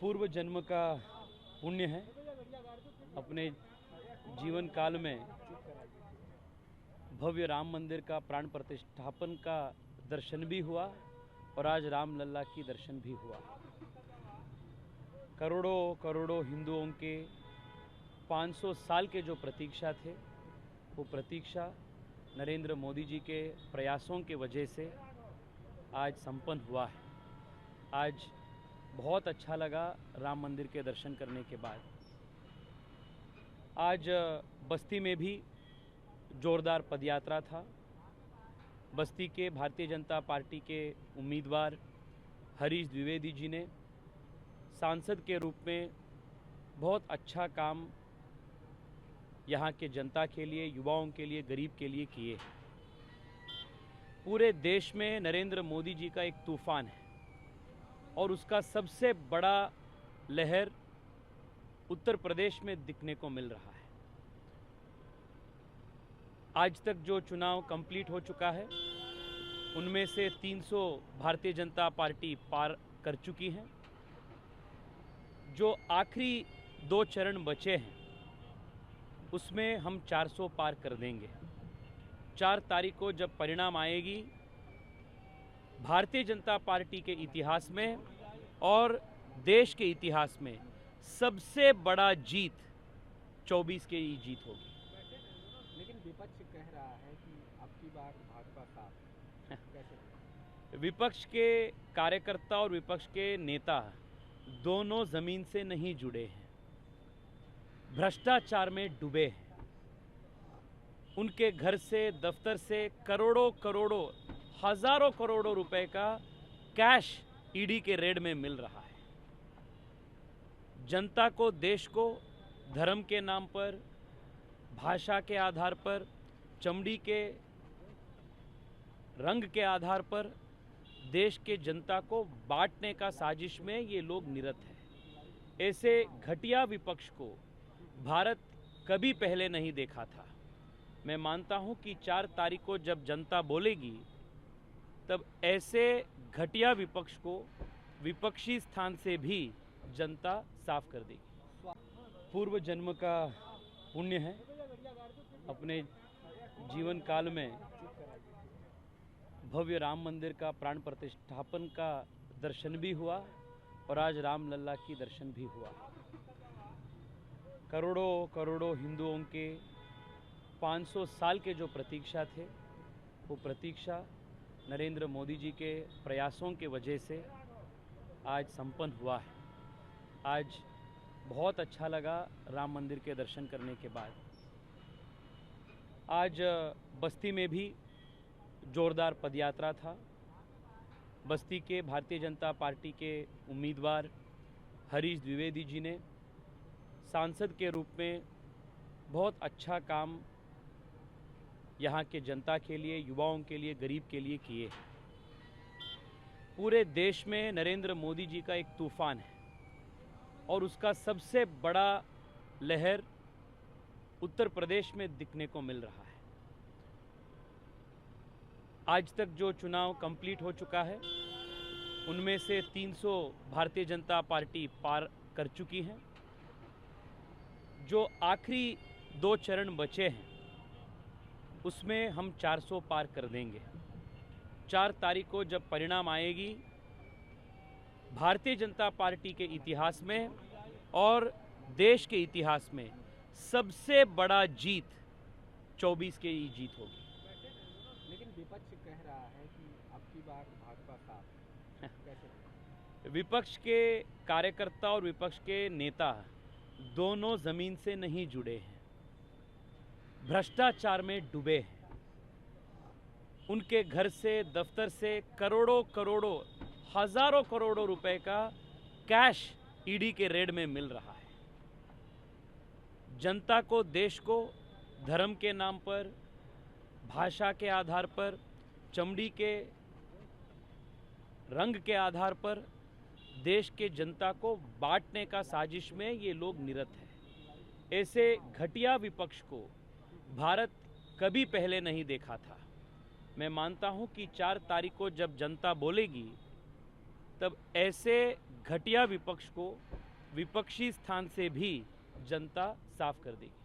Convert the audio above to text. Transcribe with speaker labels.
Speaker 1: पूर्व जन्म का पुण्य है। अपने जीवन काल में भव्य राम मंदिर का प्राण प्रतिष्ठापन का दर्शन भी हुआ और आज राम लल्ला की दर्शन भी हुआ। करोड़ों करोड़ों हिंदुओं के 500 साल के जो प्रतीक्षा थे, वो प्रतीक्षा नरेंद्र मोदी जी के प्रयासों के वजह से आज संपन्न हुआ है। आज बहुत अच्छा लगा राम मंदिर के दर्शन करने के बाद। आज बस्ती में भी जोरदार पदयात्रा था। बस्ती के भारतीय जनता पार्टी के उम्मीदवार हरीश द्विवेदी जी ने सांसद के रूप में बहुत अच्छा काम यहाँ के जनता के लिए, युवाओं के लिए, गरीब के लिए किए। पूरे देश में नरेंद्र मोदी जी का एक तूफान है और उसका सबसे बड़ा लहर उत्तर प्रदेश में दिखने को मिल रहा है। आज तक जो चुनाव कंप्लीट हो चुका है, उनमें से 300 भारतीय जनता पार्टी पार कर चुकी हैं। जो आखिरी 2 चरण बचे हैं, उसमें हम 400 पार कर देंगे। 4 तारीख को जब परिणाम आएगी, भारतीय जनता पार्टी के इतिहास में और देश के इतिहास में सबसे बड़ा जीत 24 की ही जीत होगी।
Speaker 2: लेकिन विपक्ष कह रहा है कि अब की बार भाजपा साथ कैसे?
Speaker 1: विपक्ष के कार्यकर्ता और विपक्ष के नेता दोनों जमीन से नहीं जुड़े हैं, भ्रष्टाचार में डूबे हैं। उनके घर से, दफ्तर से करोड़ों करोड़ों, हजारों करोड़ों रुपए का कैश ईडी के रेड में मिल रहा है। जनता को, देश को धर्म के नाम पर, भाषा के आधार पर, चमड़ी के रंग के आधार पर देश के जनता को बांटने का साजिश में ये लोग निरत हैं। ऐसे घटिया विपक्ष को भारत कभी पहले नहीं देखा था। मैं मानता हूं कि 4 तारीख को जब जनता बोलेगी, तब ऐसे घटिया विपक्ष को विपक्षी स्थान से भी जनता साफ कर देगी। पूर्व जन्म का पुण्य है। अपने जीवन काल में भव्य राम मंदिर का प्राण प्रतिष्ठापन का दर्शन भी हुआ और आज राम लल्ला की दर्शन भी हुआ। करोड़ों करोड़ों हिंदुओं के 500 साल के जो प्रतीक्षा थे, वो प्रतीक्षा नरेंद्र मोदी जी के प्रयासों के वजह से आज संपन्न हुआ है। आज बहुत अच्छा लगा राम मंदिर के दर्शन करने के बाद। आज बस्ती में भी जोरदार पदयात्रा था। बस्ती के भारतीय जनता पार्टी के उम्मीदवार हरीश द्विवेदी जी ने सांसद के रूप में बहुत अच्छा काम यहाँ के जनता के लिए, युवाओं के लिए, गरीब के लिए किए। पूरे देश में नरेंद्र मोदी जी का एक तूफान है और उसका सबसे बड़ा लहर उत्तर प्रदेश में दिखने को मिल रहा है। आज तक जो चुनाव कंप्लीट हो चुका है, उनमें से 300 भारतीय जनता पार्टी पार कर चुकी हैं। जो आखिरी 2 चरण बचे हैं, उसमें हम 400 पार कर देंगे। 4 तारीख को जब परिणाम आएगी, भारतीय जनता पार्टी के इतिहास में और देश के इतिहास में सबसे बड़ा जीत 24 की ही जीत होगी।
Speaker 2: लेकिन विपक्ष कह रहा है कि अब की बार भाजपा साथ कैसे?
Speaker 1: विपक्ष के कार्यकर्ता और विपक्ष के नेता दोनों जमीन से नहीं जुड़े हैं, भ्रष्टाचार में डूबे हैं। उनके घर से, दफ्तर से करोड़ों करोड़ों, हजारों करोड़ों रुपए का कैश ईडी के रेड में मिल रहा है। जनता को, देश को धर्म के नाम पर, भाषा के आधार पर, चमड़ी के रंग के आधार पर देश के जनता को बांटने का साजिश में ये लोग निरत हैं। ऐसे घटिया विपक्ष को भारत कभी पहले नहीं देखा था। मैं मानता हूं कि 4 तारीख को जब जनता बोलेगी, तब ऐसे घटिया विपक्ष को विपक्षी स्थान से भी जनता साफ कर देगी।